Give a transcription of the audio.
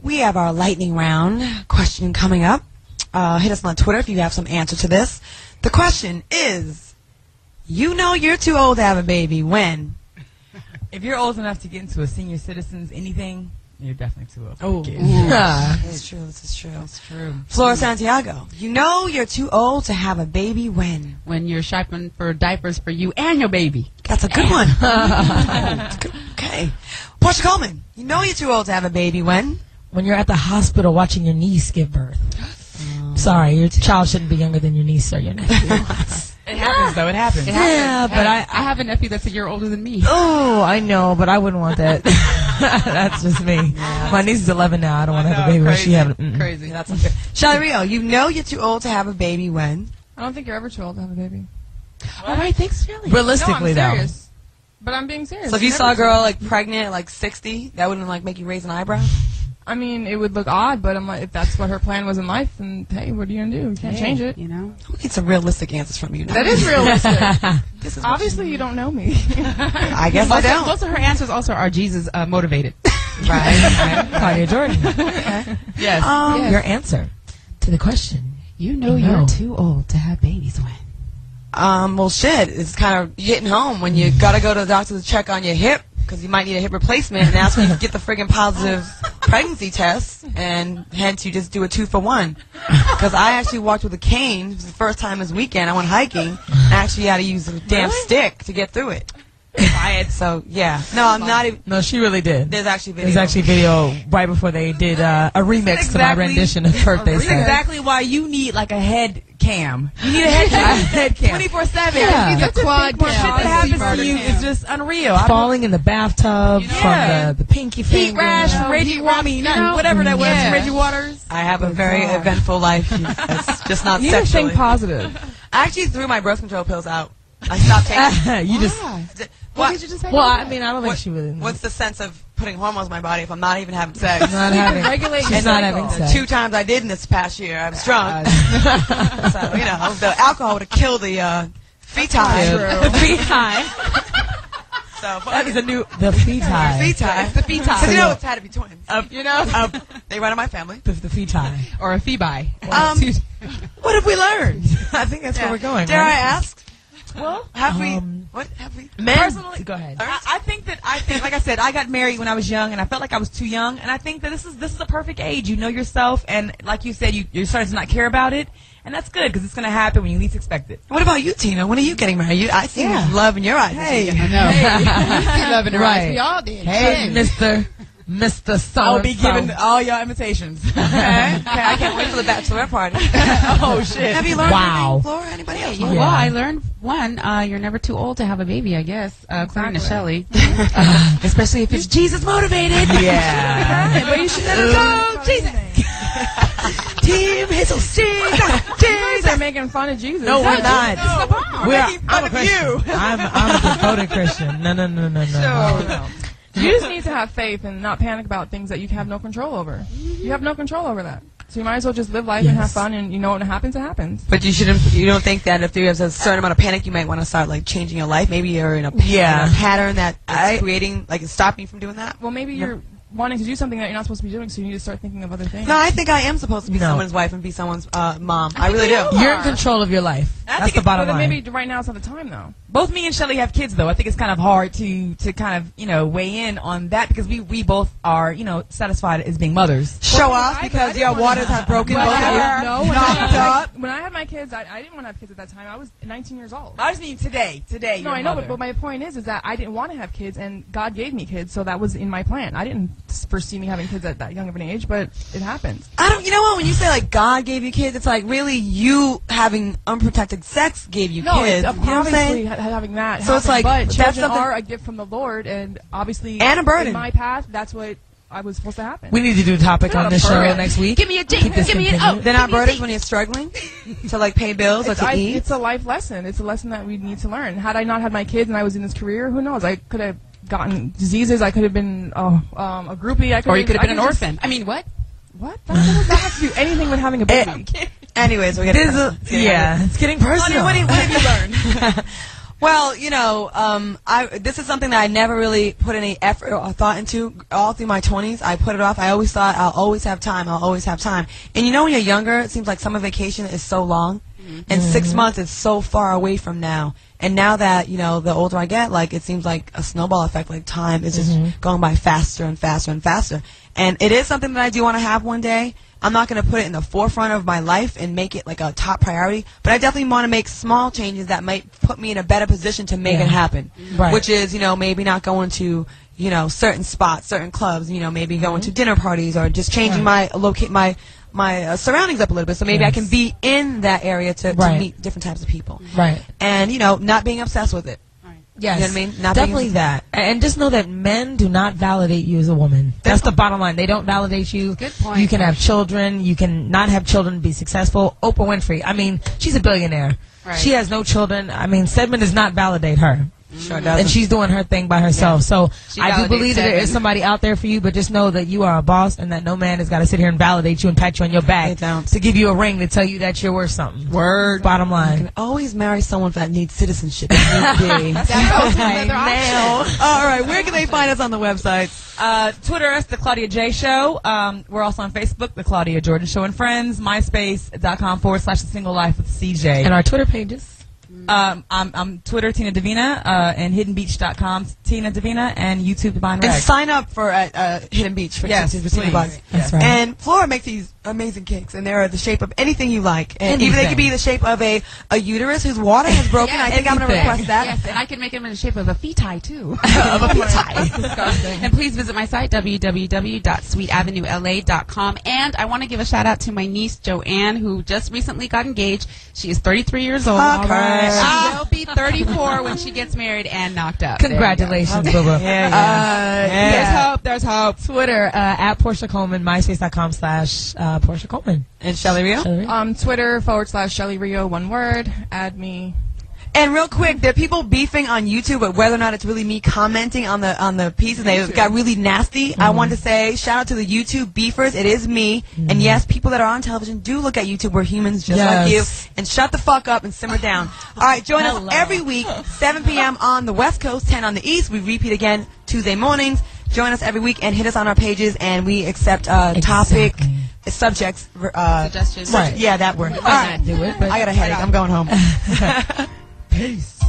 We have our lightning round question coming up. Hit us on Twitter if you have some answer to this. The question is, you know you're too old to have a baby when? If you're old enough to get into a senior citizen's anything, you're definitely too old. Oh, yeah. That's true. This is true. That's true. Flora Santiago, you know you're too old to have a baby when? When you're shopping for diapers for you and your baby. That's a good one. Okay. Portia Coleman, you know you're too old to have a baby when? When you're at the hospital watching your niece give birth. Sorry, your child shouldn't be younger than your niece or your nephew. It happens, though. It happens. Yeah, but I have a nephew that's a year older than me. Oh, I know, but I wouldn't want that. That's just me. Yeah. My niece is 11 now. I don't want to have a baby when she have crazy. That's unfair. Shelly Rio, you know you're too old to have a baby when? I don't think you're ever too old to have a baby. All right, thanks, Shelly. Realistically, no, I'm serious. But I'm being serious. So if you saw a girl like pregnant at like 60, that wouldn't like make you raise an eyebrow? I mean, it would look odd, but I'm like, if that's what her plan was in life, then hey, what are you gonna do? You can't change it. You know. We need some realistic answers from you now. That is realistic. Obviously, you don't know me. I guess I don't. Most of her answers also are Jesus motivated. Right. Claudia Jordan. Okay. Yes. Yes. Your answer to the question. You know you're too old to have babies when? Well, shit. It's kind of hitting home when you gotta go to the doctor to check on your hip because you might need a hip replacement, and that's when you get the friggin' positive pregnancy test, and hence you just do a 2-for-1. Because I actually walked with a cane. It was the first time this weekend. I went hiking. I actually had to use a damn stick to get through it. So yeah, no, I'm not even. No, she really did. There's actually video. There's actually video right before they did a remix to my rendition of Birthday That's Sex. exactly why you need like a head cam. You need a head cam. 24/7. Yeah. It's a quad cam. Shit that happens to you is just unreal. Falling in the bathtub from the pinky finger. Heat rash, Reggie Waters, whatever that was, Reggie Waters. I have a very eventful life. It's just not You need to sexually. think positive. I actually threw my birth control pills out. I stopped taking. You just. What? Did you just say Well, I mean, I don't think she really. What's the sense of putting hormones in my body if I'm not even having sex? Not having. Regulate She's your not cycle. having sex. 2 times I did in this past year. I was drunk. So, you know, the alcohol would have killed the feti. The feti. So, That is a new. The feti. Feti. The feti. Because you know it's had to be twins. You know. They run in my family. The feti. Or a phoebe. What have we learned? I think that's where we're going. Dare right? I ask? Well, Have we? What have we? Personally, Go ahead. I think, like I said, I got married when I was young, and I felt like I was too young. And I think that this is a perfect age. You know yourself, and like you said, you're starting to not care about it, and that's good because it's going to happen when you least expect it. What about you, Tina? When are you getting married? I see love in your eyes. Hey, I know. love in her eyes. We all did. Hey, Mr. So I'll be giving all y'all invitations. Okay. I can't wait for the bachelorette party. Oh shit! Have you learned Wow. anything, Flora? Anybody else? Well, I learned one. You're never too old to have a baby, I guess. According to Shelley. Especially if it's Jesus motivated. Yeah. But you should never go, Jesus. Team Hazel You guys are making fun of Jesus. No, we're not. I'm a you. I'm a devoted Christian. No. You just need to have faith and not panic about things that you have no control over. You have no control over that. So you might as well just live life and have fun, and you know when it happens, it happens. But you don't think that if there's a certain amount of panic, you might want to start like changing your life? Maybe you're in a pattern that is creating, like, it's stopping you from doing that? Well, maybe you're wanting to do something that you're not supposed to be doing, so you need to start thinking of other things. No, I think I am supposed to be someone's wife and be someone's mom. I really do. You're in control of your life. That's the bottom line. Maybe right now it's not the time, though. Both me and Shelley have kids, though. I think it's kind of hard to kind of weigh in on that because we both are satisfied as being mothers. Show off because your waters have broken. No, knocked up. when I had my kids, I didn't want to have kids at that time. I was 19 years old. I just mean today. No, I know, but my point is that I didn't want to have kids, and God gave me kids, so that was in my plan. I didn't foresee me having kids at that young of an age, but it happens. You know what? When you say like God gave you kids, it's like really you having unprotected sex gave you kids. It's You know what I'm obviously saying? having that. So it's like, but that's children something- are a gift from the Lord, and obviously, And a burden. in my path, that's what I was supposed to happen. We need to do a topic on this show burden. next week. Give me a date. Give me an They're not burdens when you're struggling to like pay bills or to eat. It's a life lesson. It's a lesson that we need to learn. Had I not had my kids and I was in this career, who knows? I could have gotten diseases. I could have been a groupie. Or you could have been an orphan. I mean, what? What? That does not have to do anything with having a baby. Anyways, we're getting It's getting personal. What have you learned? Well, this is something that I never really put any effort or thought into all through my 20s. I put it off. I always thought I'll always have time. I'll always have time. And when you're younger, it seems like summer vacation is so long. And 6 months is so far away from now. And now that, the older I get, like, it seems like a snowball effect. Like, time is just going by faster and faster and faster. And it is something that I do want to have one day. I'm not going to put it in the forefront of my life and make it like a top priority, but I definitely want to make small changes that might put me in a better position to make it happen. Right. Which is, maybe not going to, certain spots, certain clubs, maybe going to dinner parties or just changing my surroundings up a little bit, so maybe I can be in that area to meet different types of people. Right. And, not being obsessed with it. Yes, you know what I mean? Not definitely that. And just know that men do not validate you as a woman. That's the bottom line. They don't validate you. Good point. You can have children. You can not have children, be successful. Oprah Winfrey, I mean, she's a billionaire. Right. She has no children. I mean, Stedman does not validate her. Sure does. And she's doing her thing by herself. So I do believe that there is somebody out there for you, but just know that you are a boss and that no man has got to sit here and validate you and pat you on your back to give you a ring to tell you that you're worth something. Word. Bottom line. You can always marry someone that needs citizenship. All right, where can they find us on the websites? Twitter, us, The Claudia J Show. We're also on Facebook, The Claudia Jordan Show and Friends. MySpace.com/The Single Life with CJ. And our Twitter pages. I'm Twitter, Tina Davina, and HiddenBeach.com, Tina Davina, and YouTube, Divine Reg. And sign up for Hidden Beach for receive bugs. That's right. And Flora makes these amazing cakes, and they're the shape of anything you like. And even they could be the shape of a uterus whose water has broken. Yeah, I think I'm going to request that. Yes, and I can make them in the shape of a feti, too. Of a pizza. Disgusting. And please visit my site, www.sweetavenuela.com. And I want to give a shout out to my niece, Joanne, who just recently got engaged. She is 33 years old. She will be 34 when she gets married and knocked up. Congratulations, Bubba. There's hope. There's hope. Twitter, at Portia Coleman, MySpace.com/Portia Coleman. And Shelly Rio? Twitter /Shelly Rio, one word. Add me. And real quick, there are people beefing on YouTube but whether or not it's really me commenting on the pieces. They got really nasty. I want to say shout out to the YouTube beefers. It is me. And yes, people that are on television do look at YouTube. We're humans just like you. And shut the fuck up and simmer down. All right, join us every week, 7 p.m. on the West Coast, 10 on the East. We repeat again Tuesday mornings. Join us every week and hit us on our pages, and we accept topic subjects. Suggestions. Right. Yeah, that word. All right. Do it, but I got a headache. I'm going home. Peace.